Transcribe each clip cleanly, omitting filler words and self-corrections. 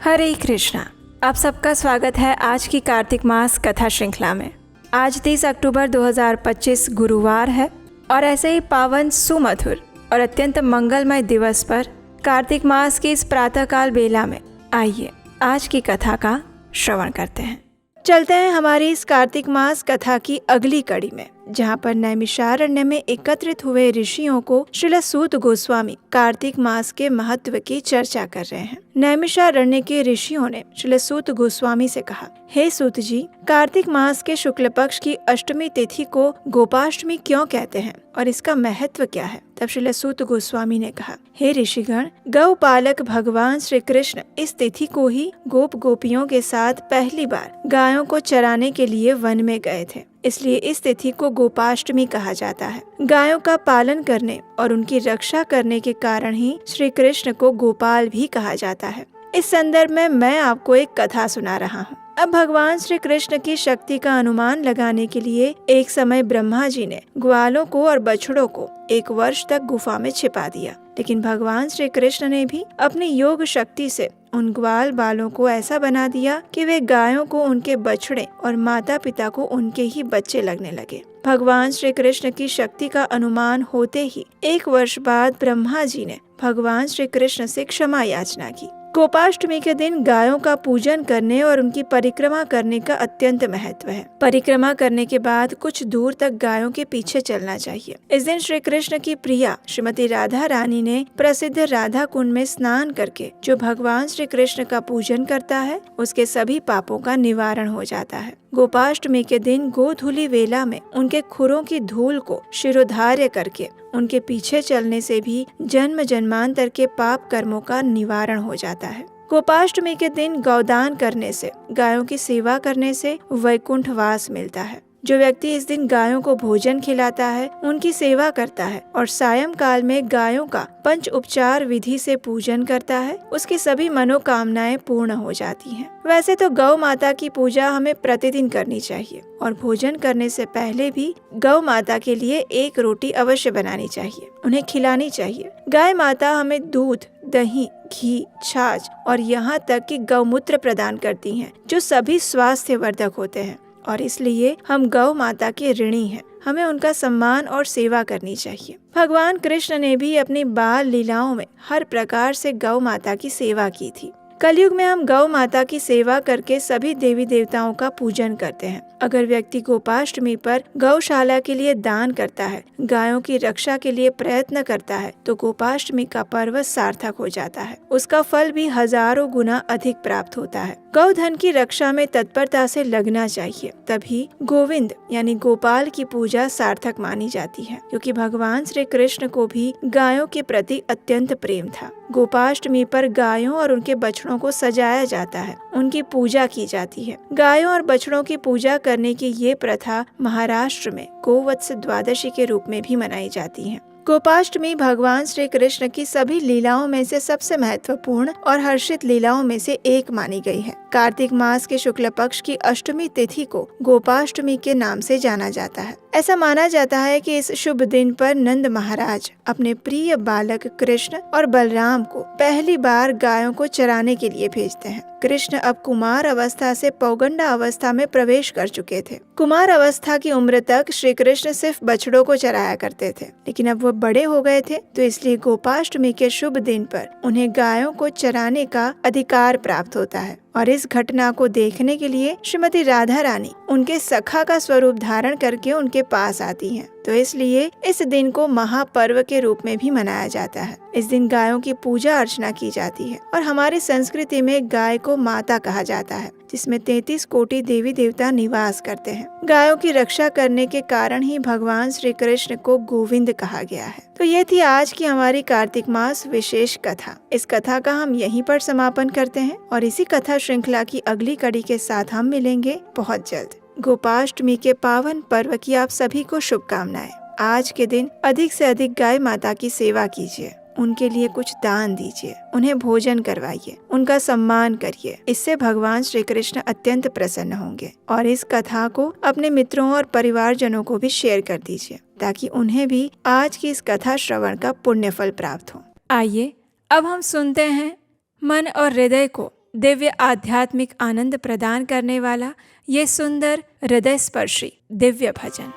हरे कृष्णा। आप सबका स्वागत है आज की कार्तिक मास कथा श्रृंखला में। आज 30 अक्टूबर 2025 गुरुवार है और ऐसे ही पावन, सुमधुर और अत्यंत मंगलमय दिवस पर कार्तिक मास की इस प्रातःकाल बेला में आइए आज की कथा का श्रवण करते हैं। चलते हैं हमारी इस कार्तिक मास कथा की अगली कड़ी में, जहाँ पर नैमिषारण्य में एकत्रित हुए ऋषियों को श्रील सूत गोस्वामी कार्तिक मास के महत्व की चर्चा कर रहे हैं। नैमिषारण्य के ऋषियों ने श्रील सूत गोस्वामी से कहा, हे सूत जी, कार्तिक मास के शुक्ल पक्ष की अष्टमी तिथि को गोपाष्टमी क्यों कहते हैं और इसका महत्व क्या है? तब श्रील सूत गोस्वामी ने कहा, हे ऋषिगण, गौ पालक भगवान श्री कृष्ण इस तिथि को ही गोप गोपियों के साथ पहली बार गायों को चराने के लिए वन में गए थे, इसलिए इस तिथि को गोपाष्टमी कहा जाता है। गायों का पालन करने और उनकी रक्षा करने के कारण ही श्री कृष्ण को गोपाल भी कहा जाता है। इस संदर्भ में मैं आपको एक कथा सुना रहा हूँ। अब भगवान श्री कृष्ण की शक्ति का अनुमान लगाने के लिए एक समय ब्रह्मा जी ने ग्वालों को और बछड़ों को 1 वर्ष तक गुफा में छिपा दिया, लेकिन भगवान श्री कृष्ण ने भी अपनी योग शक्ति से उन ग्वाल बालों को ऐसा बना दिया कि वे गायों को उनके बछड़े और माता पिता को उनके ही बच्चे लगने लगे। भगवान श्री कृष्ण की शक्ति का अनुमान होते ही 1 वर्ष बाद ब्रह्मा जी ने भगवान श्री कृष्ण से क्षमा याचना की। गोपाष्टमी के दिन गायों का पूजन करने और उनकी परिक्रमा करने का अत्यंत महत्व है। परिक्रमा करने के बाद कुछ दूर तक गायों के पीछे चलना चाहिए। इस दिन श्री कृष्ण की प्रिया श्रीमती राधा रानी ने प्रसिद्ध राधा कुंड में स्नान करके जो भगवान श्री कृष्ण का पूजन करता है उसके सभी पापों का निवारण हो जाता है। गोपाष्टमी के दिन गोधूली वेला में उनके खुरों की धूल को शिरोधार्य करके उनके पीछे चलने से भी जन्म जन्मांतर के पाप कर्मों का निवारण हो जाता है। गोपाष्टमी के दिन गौदान करने से, गायों की सेवा करने से वैकुंठ वास मिलता है। जो व्यक्ति इस दिन गायों को भोजन खिलाता है, उनकी सेवा करता है और सायं काल में गायों का पंच उपचार विधि से पूजन करता है, उसकी सभी मनोकामनाएं पूर्ण हो जाती हैं। वैसे तो गौ माता की पूजा हमें प्रतिदिन करनी चाहिए और भोजन करने से पहले भी गौ माता के लिए 1 रोटी अवश्य बनानी चाहिए, उन्हें खिलानी चाहिए। गाय माता हमें दूध, दही, घी, छाछ और यहाँ तक कि गौमूत्र प्रदान करती हैं, जो सभी स्वास्थ्य वर्धक होते हैं और इसलिए हम गौ माता के ऋणी हैं। हमें उनका सम्मान और सेवा करनी चाहिए। भगवान कृष्ण ने भी अपनी बाल लीलाओं में हर प्रकार से गौ माता की सेवा की थी। कलयुग में हम गौ माता की सेवा करके सभी देवी देवताओं का पूजन करते हैं। अगर व्यक्ति गोपाष्टमी पर गौशाला के लिए दान करता है, गायों की रक्षा के लिए प्रयत्न करता है, तो गोपाष्टमी का पर्व सार्थक हो जाता है। उसका फल भी हजारों गुना अधिक प्राप्त होता है। गौधन की रक्षा में तत्परता से लगना चाहिए, तभी गोविंद यानी गोपाल की पूजा सार्थक मानी जाती है, क्योंकि भगवान श्री कृष्ण को भी गायों के प्रति अत्यंत प्रेम था। गोपाष्टमी पर गायों और उनके बछड़ों को सजाया जाता है, उनकी पूजा की जाती है। गायों और बछड़ों की पूजा करने की ये प्रथा महाराष्ट्र में गोवत्स द्वादशी के रूप में भी मनाई जाती है। गोपाष्टमी भगवान श्री कृष्ण की सभी लीलाओं में से सबसे महत्वपूर्ण और हर्षित लीलाओं में से एक मानी गई है। कार्तिक मास के शुक्ल पक्ष की अष्टमी तिथि को गोपाष्टमी के नाम से जाना जाता है। ऐसा माना जाता है कि इस शुभ दिन पर नंद महाराज अपने प्रिय बालक कृष्ण और बलराम को पहली बार गायों को चराने के लिए भेजते हैं। कृष्ण अब कुमार अवस्था से पौगंडा अवस्था में प्रवेश कर चुके थे। कुमार अवस्था की उम्र तक श्री कृष्ण सिर्फ बछड़ों को चराया करते थे, लेकिन अब वो बड़े हो गए थे, तो इसलिए गोपाष्टमी के शुभ दिन पर उन्हें गायों को चराने का अधिकार प्राप्त होता है। और इस घटना को देखने के लिए श्रीमती राधा रानी उनके सखा का स्वरूप धारण करके उनके पास आती हैं। तो इसलिए इस दिन को महापर्व के रूप में भी मनाया जाता है। इस दिन गायों की पूजा अर्चना की जाती है और हमारी संस्कृति में गाय को माता कहा जाता है, जिसमें 33 कोटि देवी देवता निवास करते हैं। गायों की रक्षा करने के कारण ही भगवान श्री कृष्ण को गोविंद कहा गया है। तो ये थी आज की हमारी कार्तिक मास विशेष कथा। इस कथा का हम यहीं पर समापन करते हैं और इसी कथा श्रृंखला की अगली कड़ी के साथ हम मिलेंगे बहुत जल्द। गोपाष्टमी के पावन पर्व की आप सभी को शुभकामनाएं। आज के दिन अधिक से अधिक गाय माता की सेवा कीजिए, उनके लिए कुछ दान दीजिए, उन्हें भोजन करवाइए, उनका सम्मान करिए। इससे भगवान श्री कृष्ण अत्यंत प्रसन्न होंगे। और इस कथा को अपने मित्रों और परिवारजनों को भी शेयर कर दीजिए, ताकि उन्हें भी आज की इस कथा श्रवण का पुण्य फल प्राप्त हो। आइए अब हम सुनते हैं मन और हृदय को दिव्य आध्यात्मिक आनंद प्रदान करने वाला ये सुंदर हृदय स्पर्शी दिव्य भजन।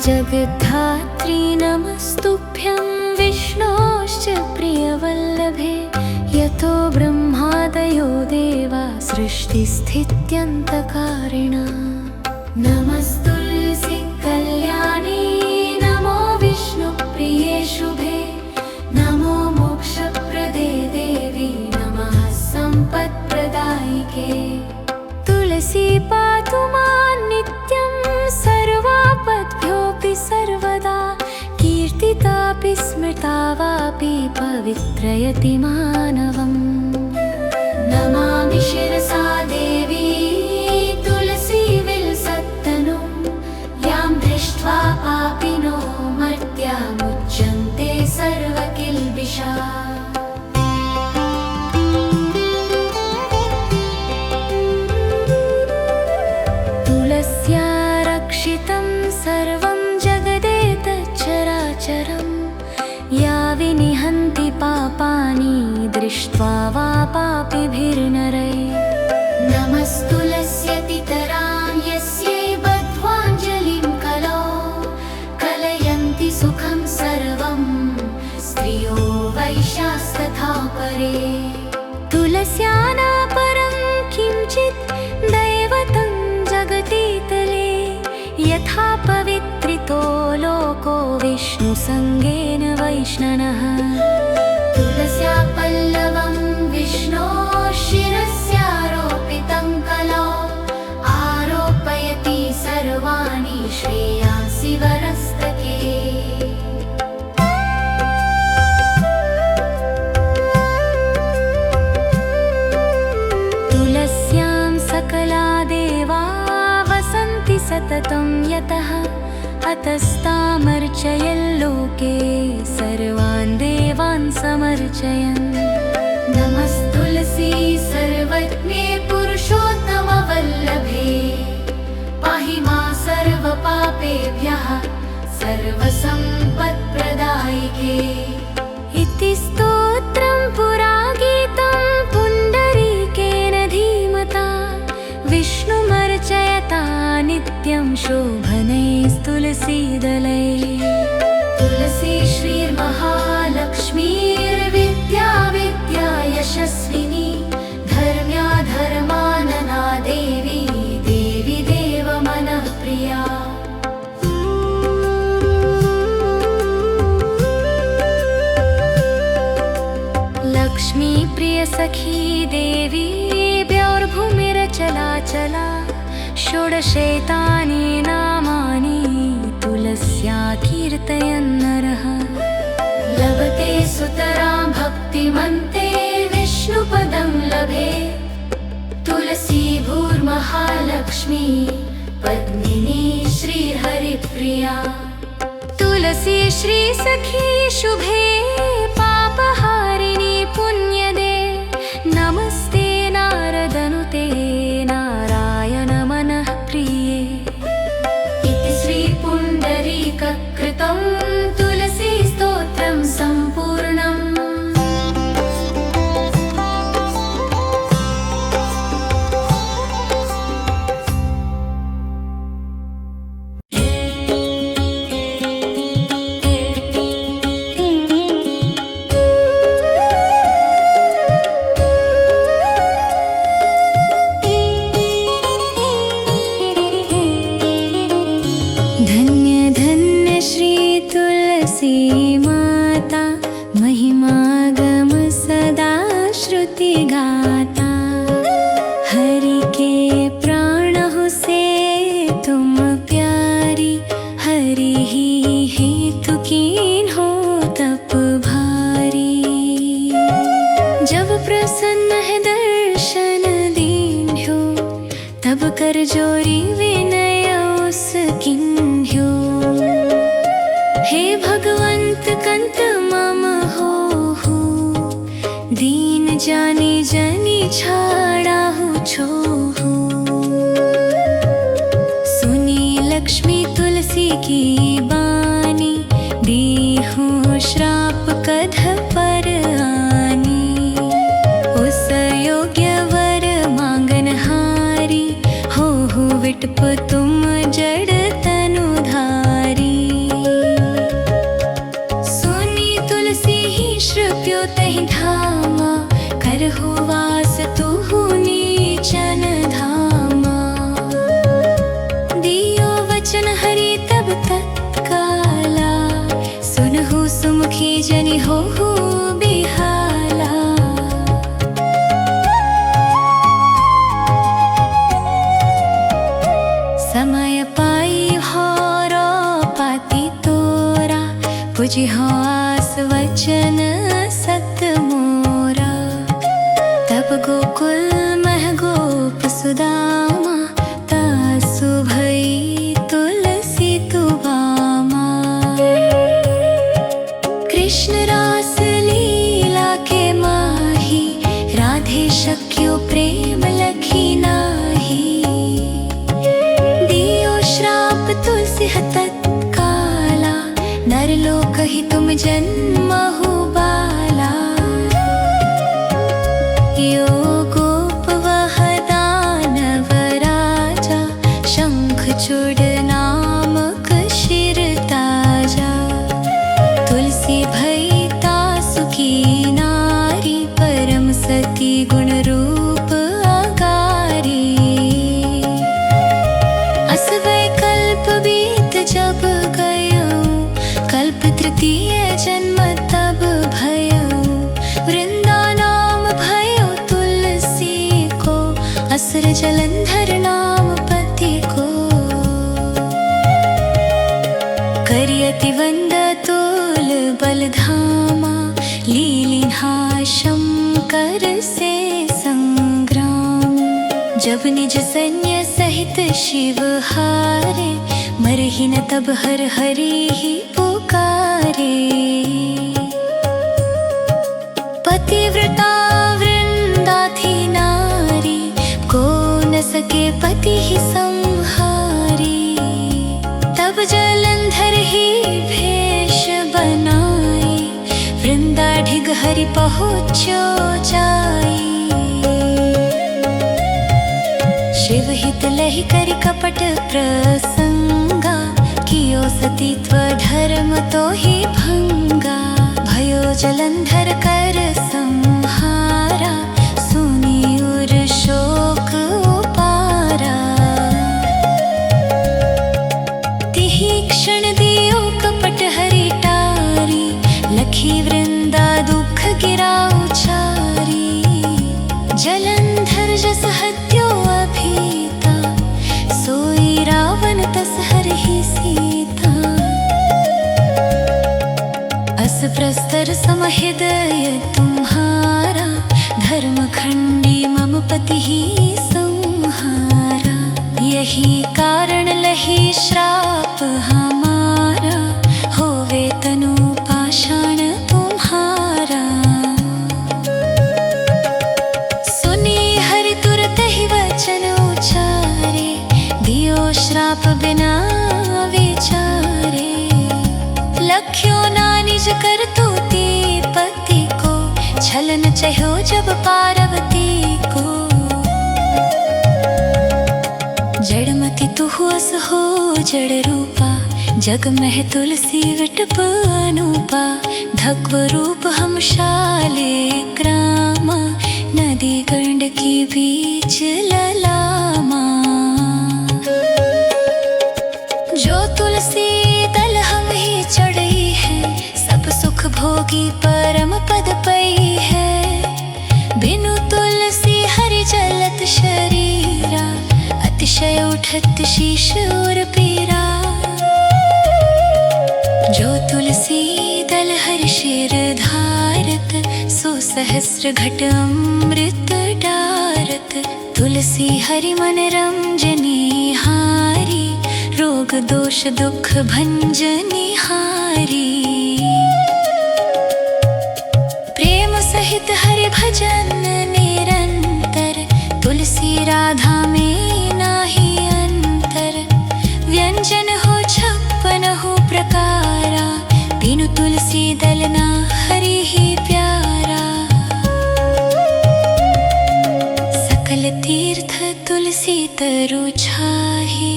जगद्धात्री नमस्तुभ्यं विष्णोश्च प्रियवल्लभे यतो ब्रह्मादयो देवा सृष्टिस्थित्यन्तकारिणा नमस्तुल्सी कल्याणी नमो विष्णुप्रिये शुभे नमो मोक्षप्रदे देवी नमः सम्पत्प्रदायिके तुलसी पातु मां नित्यं सर्वापद्भ्योऽपि सर्वदा कीर्तितापि स्मृता वापि पवित्रयति मानवम् नमामि शिरसा देवी तुलसी विलसत्तनुं यां दृष्ट्वा पापिनो मर्त्यामुच्यन्ते सर्वकिल्बिषाः। सर्वं जगदेतच्चराचरं या विनिहन्ति पापानि दृष्ट्वा वा पापिभिर्नरैः नमस्तुलस्यतितरां यस्यै बद्ध्वाञ्जलिं कलौ कलयन्ति सुखं सर्वं स्त्रियो वैश्यास्तथा परे तुलस्या न परं किञ्चित् दैवतं जगतीतले यथा पवित्रितो लोको विष्णुसङ्गेन वैष्णनः तुलस्या पल्लवं विष्णोः शिरस्यारोपितं कलौ आरोपयति सर्वाणि श्रेयांसि वरस्तके तुलस्यां सकला देवा सततं यतः अतस्तामर्चयल्लोके सर्वान् देवान् समर्चयन् नमस्तुलसी सर्वज्ञे पुरुषोत्तमवल्लभे पाहि मां सर्वपापेभ्यः सर्वसम्पत्प्रदायिके इति स्तोत्रं पुरा गीतं पुण्डरीकेन धीमता विष्णुमर्चयता नित्यं शोभनैस्तुलसीदलैः तुलसी श्रीर्महालक्ष्मीर्विद्या विद्या यशस्विनी धर्म्या धर्मानना देवी देवी देवमनः प्रिया लक्ष्मी प्रिय सखी देवी द्यौर्भूमिरचलाचला षोडशैतानि नामानि तुलस्या कीर्तयन्नरः लभते सुतरां भक्तिमन्ते विष्णुपदं लभे तुलसी भूर्महालक्ष्मी पद्मिनी श्रीहरिप्रिया तुलसी श्रीसखी शुभे पापहारिणी पुण्यदे नमस्ते नारदनुते नारायण मनः प्रिये इति श्रीपुण्डरीककृतं तुलसी स्तोत्रं सम्पूर्णम् कर जोरी विनय उस किन्ह्यो संत मम हो दीन जानी जनी छाड़ा हूँ छो सुनी लक्ष्मी तुलसी की बानी दी हूँ श्राप कध पर आनी उस योग्य वर मांगन हारी हो विटप तुम जड़ तनुधारी सुनी तुलसी ही श्रुप्यो तहि धामा करहु वास तुहु नीचन धामा दियो वचन हरि तब तत्काला सुनहु सुमुखी जनि होहु बिहाला समय पाई होरो पाती तोरा पुजी हो आस वचन सत मोरा तब गोकुल मह गोप सुदामा तासु भई तुलसी तुबामा कृष्ण रास लीला के माही राधे शक्यो प्रेम लखी नाही दियो श्राप तुलसी तत्काला नर लोक ही तुम जन्महु बाला यो गोप वह दानव राजा शंख चूड़ नामक शिर ताजा तुलसी भई तासु की नारी परम सती गुण रूप आगारी असवै कल्प बीत जब गयो कल्प तृतीय जन्म तब भयो वृंदा नाम भयो तुलसी को असुर जलंधर नाम पति को करियति वंद तोल बलधामा लीलिन्हा शंकर से संग्राम जब निज सैन्य सहित शिव हारे मरहि न तब हर हरि ही पुकारे पतिव्रता वृंदा थी नारी को न सके पति ही संहारी तब जलंधर ही भेष बनाई वृंदा ढिग हरि पहुँचो जाई शिव हित लहि करि कपट प्रसंगा कियो सतीत्व धर्म तो ही भंगा भयो जलंधर कर संहारा सुनी उर शोक उपारा तिहि क्षण दियो कपट हरि टारी लखी वृंदा दुख गिरा उचारी जलंधर जस हत्यो अभीता सोई रावण तस हरहि सीता अस प्रस्तर सम हृदय तुम्हारा धर्म खंडी मम पति ही संहारा यही कारण लही श्राप हमारा होवे तनु पाषाण तुम्हारा सुनी हरि तुरत ही वचन उचारे दियो श्राप बिना विचारे लख्यो ना निज कर तूती पति को छलन चहो जब पार्वती को जड़मति तुहु अस हो जड़ रूपा जग मह तुलसी विटप अनूपा धक्व रूप हम शाले ग्रामा नदी गंड की बीच ललामा जो तुलसी दल हम ही चढ़ी है सब सुख भोगी परम पद पई है बिनु तुलसी हरि जलत शरीरा अतिशय उठत शीश और पीरा जो तुलसी दल हर शेर धारत सो सहस्र घट अमृत डारत तुलसी हरि मन रंजनी हारी रोग दोष दुख भंजनी हारी सहित हरि भजन निरंतर, तुलसी राधा में नाही अंतर। व्यंजन हो 56 प्रकारा, बिनु तुलसी दल ना हरि ही प्यारा। सकल तीर्थ तुलसी तरु छाही,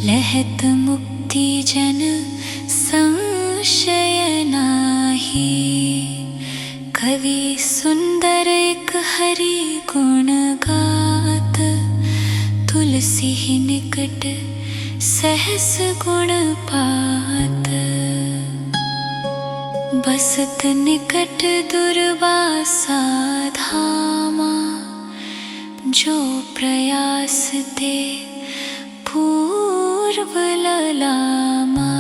लहत मुक्ति जन संशय नाही। कवि सुंदर एक हरि गुण गात, तुलसी निकट सहस गुण पात। बसत निकट दुर्वासा धामा, जो प्रयास ते पूर्व ललामा।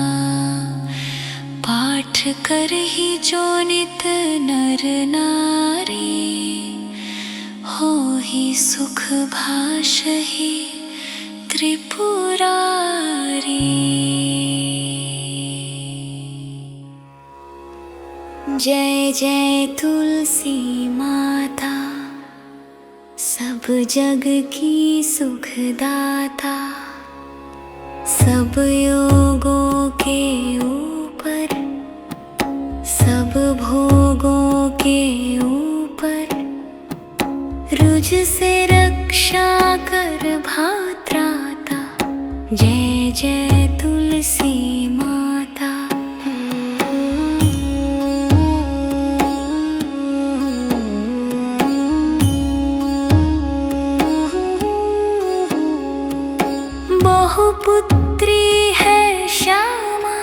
पाठ कर ही जो नित नर नारी, हो ही सुख भाष ही त्रिपुरारी। जय जय तुलसी माता, सब जग की सुखदाता। सब योगों के ऊपर, सब भोगों के ऊपर, रुज से रक्षा कर भात्राता। जय जय तुलसी माता। बहुपुत्री है श्यामा,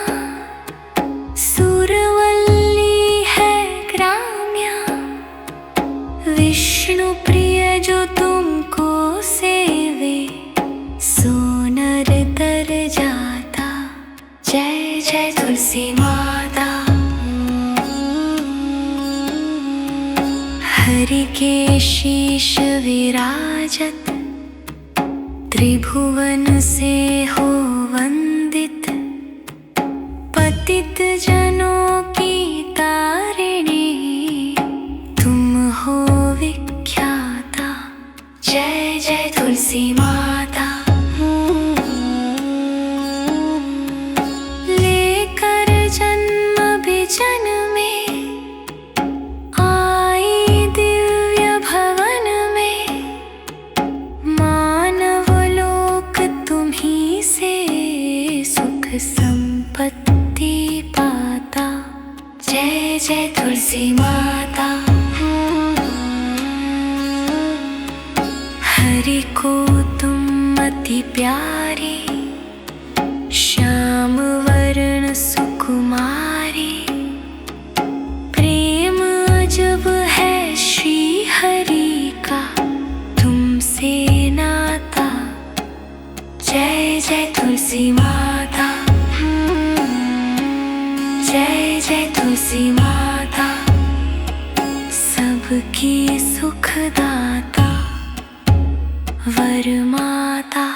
सुरवल्ली है ग्राम्या। विष्णु प्रिय जो तुमको सेवे, सो नर तर जाता। जय जय तुलसी माता। हरि के शीश विराजत, त्रिभुवन से हो वंदित। पतित जनों की तारिणी, तुम हो विख्याता। जय जय तुलसी माता। लेकर जन्म बिजन में, आई दिव्य भवन में। मानव लोक तुम्ही से सुख संपत्ति पाता। जय जय तुलसी माता। हरि को तुम अति प्यारी, श्याम वर्ण सुकुमारी। प्रेम अजब है श्री हरि का, तुमसे नाता। जय जय तुलसी माता। जय जय तुलसी माता। सबकी सुखदाता, वर माता।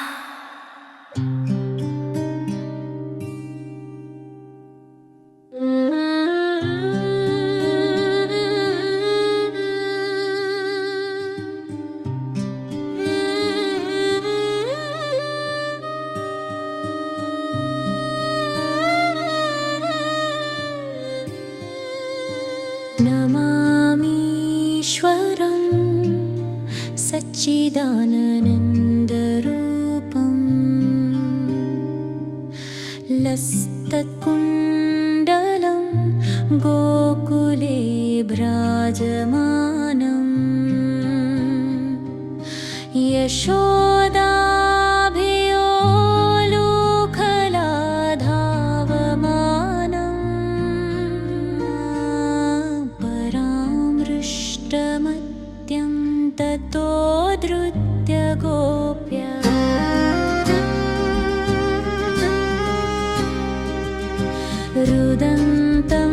नमामीश्वरं सच्चिदानन्दरूपं, लस्तत्कुण्डलं गोकुले भ्राजमानं। यशोदाभियोलुखलाधावमानं। परामृष्टमत्यं ततो धृत्य गोप्या। रुदन्तं